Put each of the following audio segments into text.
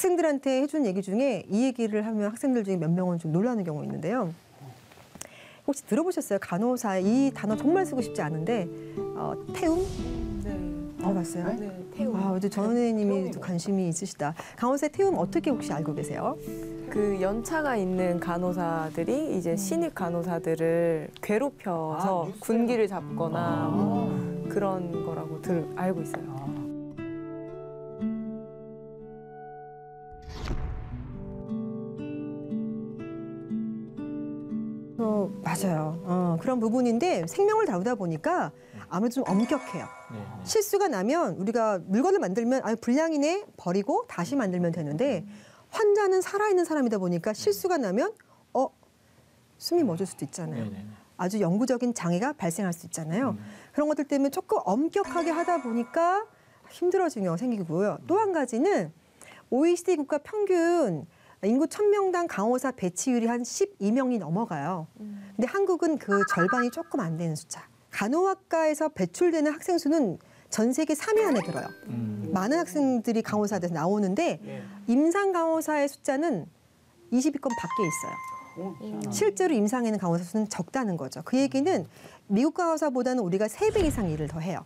학생들한테 해준 얘기 중에 이 얘기를 하면 학생들 중에 몇 명은 좀 놀라는 경우가 있는데요. 혹시 들어보셨어요? 간호사 이 단어 정말 쓰고 싶지 않은데 태움? 네. 들어봤어요? 네, 태움. 아, 근데 전 선생님이 관심이 있으시다. 간호사의 태움 어떻게 혹시 알고 계세요? 그 연차가 있는 간호사들이 이제 신입 간호사들을 괴롭혀서 군기를 잡거나 뭐 그런 거라고 알고 있어요. 맞아요. 그런 부분인데 생명을 다루다 보니까 아무래도 좀 엄격해요. 실수가 나면 우리가 물건을 만들면 불량이네 버리고 다시 만들면 되는데 환자는 살아있는 사람이다 보니까 실수가 나면 숨이 멎을 수도 있잖아요. 아주 영구적인 장애가 발생할 수 있잖아요. 그런 것들 때문에 조금 엄격하게 하다 보니까 힘들어지는 경우가 생기고요. 또 한 가지는 OECD 국가 평균 인구 1000명당 간호사 배치율이 한 12명이 넘어가요. 근데 한국은 그 절반이 조금 안 되는 숫자. 간호학과에서 배출되는 학생 수는 전 세계 3위 안에 들어요. 많은 학생들이 간호사에서 나오는데 임상 간호사의 숫자는 20위권 밖에 있어요. 실제로 임상에는 간호사 수는 적다는 거죠. 그 얘기는 미국 간호사보다는 우리가 3배 이상 일을 더 해요.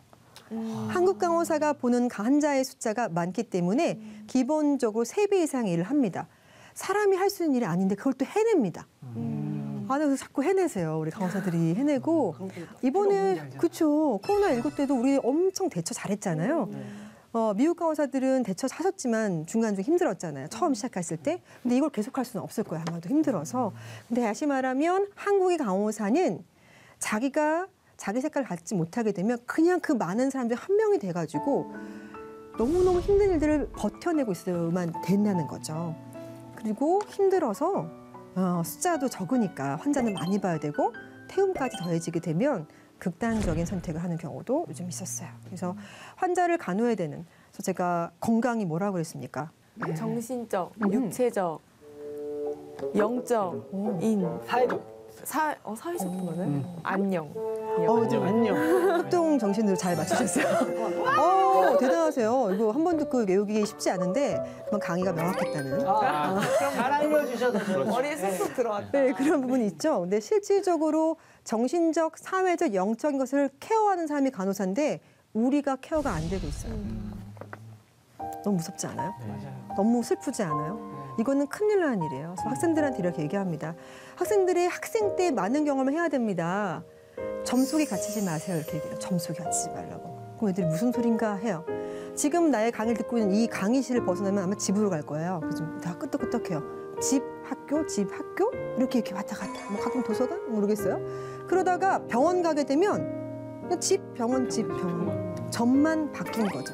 한국 간호사가 보는 환자의 숫자가 많기 때문에 기본적으로 3배 이상 일을 합니다. 사람이 할 수 있는 일이 아닌데 그걸 또 해냅니다. 그래서 자꾸 해내세요. 우리 간호사들이 해내고 이번에 그렇죠. 코로나19 때도 우리 엄청 대처 잘했잖아요. 미국 간호사들은 대처하셨지만 중간 좀 힘들었잖아요. 처음 시작했을 때. 근데 이걸 계속할 수는 없을 거예요. 아마도 힘들어서. 근데 다시 말하면 한국의 간호사는 자기가 자기 색깔을 갖지 못하게 되면 그냥 그 많은 사람들 한 명이 돼가지고 너무너무 힘든 일들을 버텨내고 있어야만 된다는 거죠. 그리고 힘들어서 숫자도 적으니까 환자는 많이 봐야 되고 태움까지 더해지게 되면 극단적인 선택을 하는 경우도 요즘 있었어요. 그래서 환자를 간호해야 되는. 그래서 제가 건강이 뭐라고 그랬습니까? 정신적, 육체적, 영적, 사회적. 사회적도 맞아요? 안녕. 안녕. 협동 정신으로 잘 맞추셨어요. 대단하세요. 이거 한 번도 그 외우기 쉽지 않은데 그만 강의가 명확했다는. 잘 알려주셔서 머리에 쏙쏙 들어왔다. 네, 그런 부분이 있죠. 근데 실질적으로 정신적, 사회적, 영적인 것을 케어하는 사람이 간호사인데 우리가 케어가 안 되고 있어요. 너무 무섭지 않아요? 맞아요. 너무 슬프지 않아요? 이거는 큰일 나는 일이에요. 그래서 학생들한테 이렇게 얘기합니다. 학생들이 학생 때 많은 경험을 해야 됩니다. 점 속에 갇히지 마세요. 이렇게 얘기해요. 점 속에 갇히지 말라고. 그럼 애들이 무슨 소린가 해요. 지금 나의 강의를 듣고 있는 이 강의실을 벗어나면 아마 집으로 갈 거예요. 그래서 다 끄떡끄떡해요. 집, 학교, 이렇게 왔다 갔다. 뭐 가끔 도서관? 모르겠어요. 그러다가 병원 가게 되면 그냥 집, 병원. 점만 바뀐 거죠.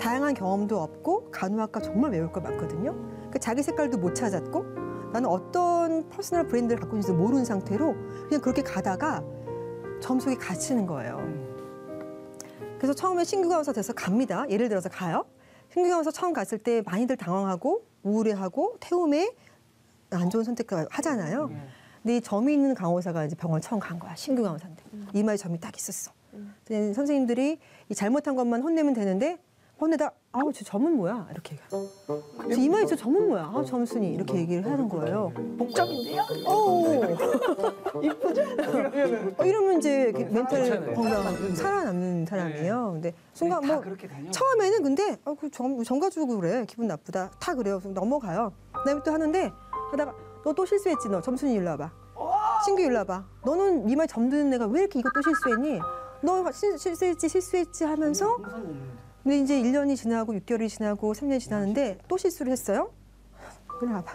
다양한 경험도 없고 간호학과 정말 외울 거 많거든요. 그러니까 자기 색깔도 못 찾았고 나는 어떤 퍼스널 브랜드를 갖고 있는지 모르는 상태로 그냥 그렇게 가다가 점 속에 갇히는 거예요. 그래서 처음에 신규 간호사 돼서 갑니다. 예를 들어서 가요. 신규 간호사 처음 갔을 때 많이들 당황하고 우울해하고 태움에 안 좋은 선택을 하잖아요. 근데 이 점이 있는 간호사가 이제 병원 처음 간 거야. 신규 간호사인데. 이마에 점이 딱 있었어. 선생님들이 이 잘못한 것만 혼내면 되는데 혼내다 저 점은 뭐야? 이렇게 얘기해요. 이마에 저 점은 뭐야? 점순이 이렇게 얘기를 하는 거예요. 복잡인데요? 이쁘죠? 이러면 이제 멘탈 건강 살아남는 사람이에요. 근데 순간 뭐 처음에는 근데 점 가지고 그래 기분 나쁘다 다 그래요. 그래서 넘어가요. 그다음에 또 하는데 하다가 너 또 실수했지 너 점순이 일로 와봐. 신규 일로 와봐. 너는 이마에 점 드는 애가 왜 이렇게 이거 또 실수했니? 너 실수했지 하면서 근데 이제 1년이 지나고 6개월이 지나고 3년이 지나는데 또 실수를 했어요. 일로 와봐.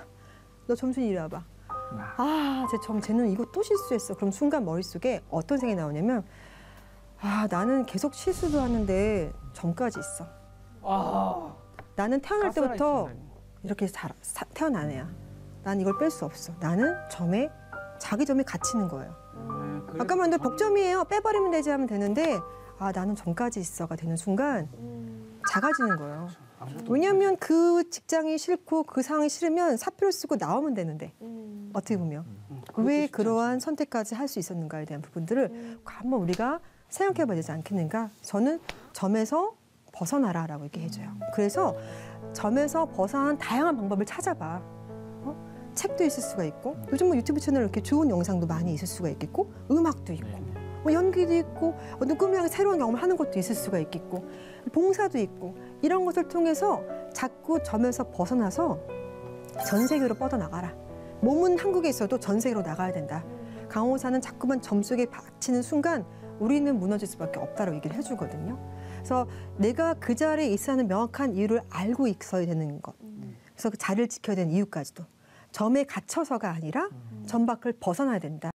너 점순이 이리 와봐. 쟤는 이거 또 실수했어. 그럼 순간 머릿속에 어떤 생각이 나오냐면 나는 계속 실수도 하는데 점까지 있어. 나는 태어날 때부터 이렇게 태어난 애야. 난 이걸 뺄 수 없어. 나는 자기 점에 갇히는 거예요. 아까 말한 대로 복점이에요. 빼버리면 되지 하면 되는데 나는 점까지 있어가 되는 순간 작아지는 거예요. 왜냐하면 그 직장이 싫고 그 상황이 싫으면 사표를 쓰고 나오면 되는데 어떻게 보면 왜 그러한 선택까지 할 수 있었는가에 대한 부분들을 한번 우리가 생각해 봐야 되지 않겠는가. 저는 점에서 벗어나라라고 이렇게 해줘요. 그래서 점에서 벗어나는 다양한 방법을 찾아봐. 책도 있을 수가 있고 요즘 뭐 유튜브 채널 이렇게 좋은 영상도 많이 있을 수가 있겠고 음악도 있고 뭐 연기도 있고 어떤 꿈이랑 새로운 경험을 하는 것도 있을 수가 있겠고 봉사도 있고 이런 것을 통해서 자꾸 점에서 벗어나서 전 세계로 뻗어나가라. 몸은 한국에 있어도 전 세계로 나가야 된다. 강호사는 자꾸만 점 속에 박히는 순간 우리는 무너질 수밖에 없다라고 얘기를 해주거든요. 그래서 내가 그 자리에 있어야 하는 명확한 이유를 알고 있어야 되는 것. 그래서 그 자리를 지켜야 되는 이유까지도. 점에 갇혀서가 아니라 점 밖을 벗어나야 된다.